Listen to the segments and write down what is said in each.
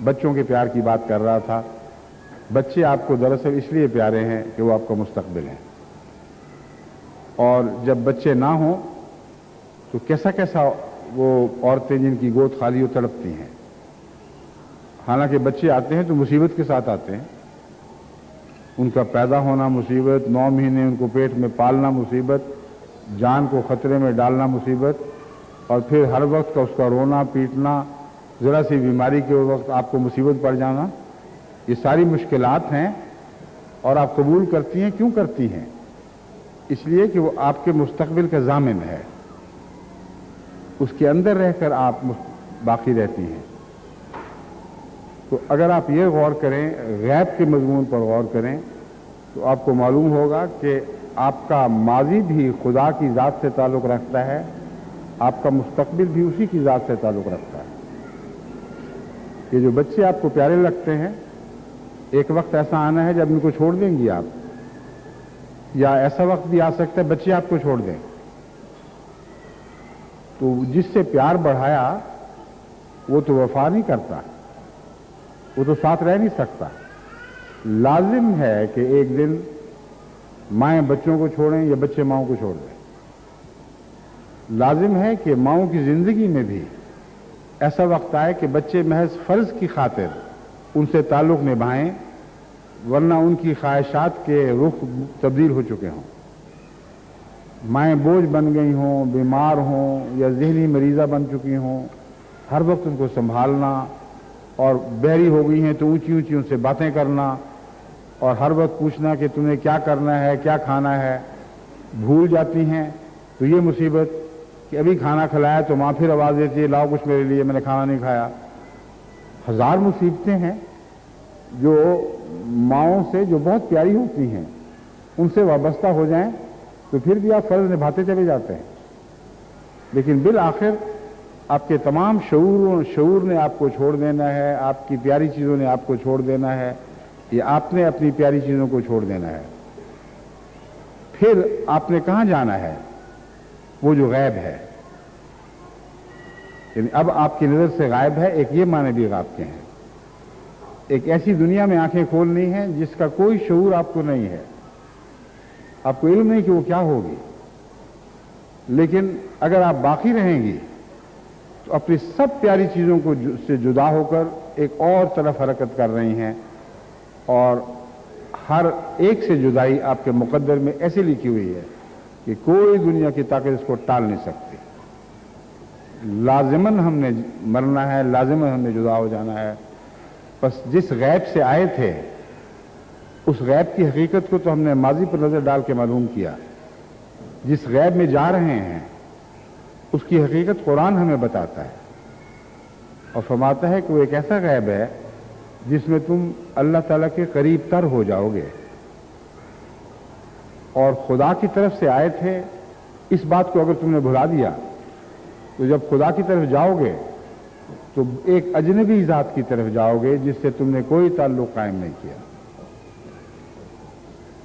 بچوں کے پیار کی بات کر رہا تھا. بچے آپ کو دراصل اس لیے پیارے ہیں کہ وہ آپ کا مستقبل ہیں, اور جب بچے نہ ہوں تو کیسا کیسا وہ عورتیں جن کی گود خالی ہو تڑپتی ہیں. حالانکہ بچے آتے ہیں تو مصیبت کے ساتھ آتے ہیں. ان کا پیدا ہونا مصیبت, 9 مہینے ان کو پیٹ میں پالنا مصیبت, جان کو خطرے میں ڈالنا مصیبت, اور پھر ہر وقت کا اس کا رونا پیٹنا, ذرا سی بیماری کے وقت آپ کو مصیبت پڑ جانا, یہ ساری مشکلات ہیں. اور آپ قبول کرتی ہیں. کیوں کرتی ہیں؟ اس لیے کہ وہ آپ کے مستقبل کا ضامن ہے, اس کے اندر رہ کر آپ باقی رہتی ہیں. تو اگر آپ یہ غور کریں, غیب کے مضمون پر غور کریں, تو آپ کو معلوم ہوگا کہ آپ کا ماضی بھی خدا کی ذات سے تعلق رکھتا ہے, آپ کا مستقبل بھی اسی کی ذات سے تعلق رکھتا ہے. یہ جو بچے آپ کو پیارے لگتے ہیں, ایک وقت ایسا آنا ہے جب ان کو چھوڑ دیں گی آپ, یا ایسا وقت بھی آ سکتا ہے بچے آپ کو چھوڑ دیں. تو جس سے پیار بڑھایا وہ تو وفا نہیں کرتا, وہ تو ساتھ رہ نہیں سکتا. لازم ہے کہ ایک دن مائیں بچوں کو چھوڑیں یا بچے ماؤں کو چھوڑ دیں. لازم ہے کہ ماؤں کی زندگی میں بھی ایسا وقت آئے کہ بچے محض فرض کی خاطر ان سے تعلق نبھائیں, ورنہ ان کی خواہشات کے رخ تبدیل ہو چکے ہوں. مائیں بوجھ بن گئی ہوں, بیمار ہوں, یا ذہنی مریضہ بن چکی ہوں, ہر وقت ان کو سنبھالنا, اور بہری ہو گئی ہیں تو اونچی اونچی ان سے باتیں کرنا, اور ہر وقت پوچھنا کہ تمہیں کیا کرنا ہے, کیا کھانا ہے. بھول جاتی ہیں تو یہ مصیبت کہ ابھی کھانا کھلایا تو ماں پھر آواز دیتی ہے لاؤ کچھ میرے لیے, میں نے کھانا نہیں کھایا. ہزار مصیبتیں ہیں جو ماؤں سے جو بہت پیاری ہوتی ہیں ان سے وابستہ ہو جائیں تو پھر بھی آپ فرض نبھاتے چلے جاتے ہیں. لیکن بالآخر آپ کے تمام شعور نے آپ کو چھوڑ دینا ہے, آپ کی پیاری چیزوں نے آپ کو چھوڑ دینا ہے, یا آپ نے اپنی پیاری چیزوں کو چھوڑ دینا ہے. پھر آپ نے کہاں جانا ہے؟ وہ جو غیب ہے, یعنی اب آپ کی نظر سے غائب ہے, ایک یہ معنی بھی غائب کے ہیں. ایک ایسی دنیا میں آنکھیں کھولنی ہیں جس کا کوئی شعور آپ کو نہیں ہے, آپ کو علم نہیں کہ وہ کیا ہوگی. لیکن اگر آپ باقی رہیں گی تو اپنی سب پیاری چیزوں کو سے جدا ہو کر ایک اور طرف حرکت کر رہی ہیں, اور ہر ایک سے جدائی آپ کے مقدر میں ایسی لکھی ہوئی ہے کہ کوئی دنیا کی طاقت اس کو ٹال نہیں سکتی. لازماً ہم نے مرنا ہے, لازماً ہم نے جدا ہو جانا ہے. بس جس غیب سے آئے تھے اس غیب کی حقیقت کو تو ہم نے ماضی پر نظر ڈال کے معلوم کیا. جس غیب میں جا رہے ہیں اس کی حقیقت قرآن ہمیں بتاتا ہے, اور فرماتا ہے کہ وہ ایک ایسا غیب ہے جس میں تم اللہ تعالیٰ کے قریب تر ہو جاؤ گے. اور خدا کی طرف سے آئے تھے, اس بات کو اگر تم نے بھلا دیا تو جب خدا کی طرف جاؤ گے تو ایک اجنبی ذات کی طرف جاؤ گے جس سے تم نے کوئی تعلق قائم نہیں کیا.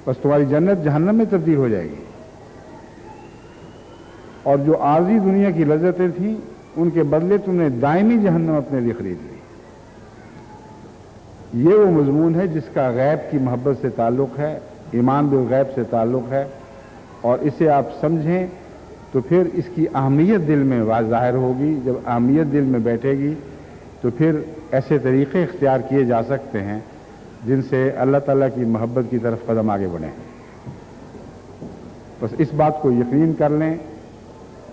بس تمہاری جنت جہنم میں تبدیل ہو جائے گی, اور جو عارضی دنیا کی لذتیں تھیں ان کے بدلے تم نے دائمی جہنم اپنے لیے خرید لی. یہ وہ مضمون ہے جس کا غیب کی محبت سے تعلق ہے, ایمان بالغیب سے تعلق ہے, اور اسے آپ سمجھیں تو پھر اس کی اہمیت دل میں ظاہر ہوگی. جب اہمیت دل میں بیٹھے گی تو پھر ایسے طریقے اختیار کیے جا سکتے ہیں جن سے اللہ تعالیٰ کی محبت کی طرف قدم آگے بڑھیں. بس اس بات کو یقین کر لیں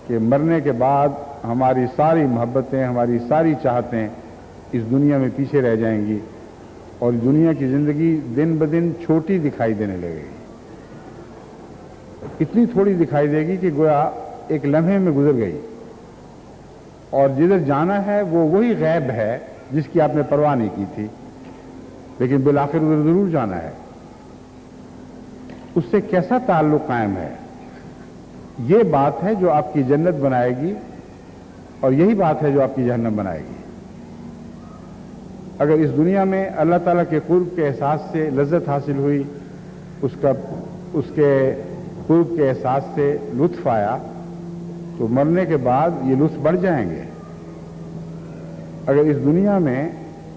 کہ مرنے کے بعد ہماری ساری محبتیں, ہماری ساری چاہتیں اس دنیا میں پیچھے رہ جائیں گی, اور دنیا کی زندگی دن بدن چھوٹی دکھائی دینے لگے گی. اتنی تھوڑی دکھائی دے گی کہ گویا ایک لمحے میں گزر گئی, اور جدھر جانا ہے وہ وہی غیب ہے جس کی آپ نے پرواہ نہیں کی تھی, لیکن بالآخر ادھر ضرور جانا ہے. اس سے کیسا تعلق قائم ہے, یہ بات ہے جو آپ کی جنت بنائے گی, اور یہی بات ہے جو آپ کی جہنم بنائے گی. اگر اس دنیا میں اللہ تعالیٰ کے قرب کے احساس سے لذت حاصل ہوئی, اس کے قرب کے احساس سے لطف آیا, تو مرنے کے بعد یہ لطف بڑھ جائیں گے. اگر اس دنیا میں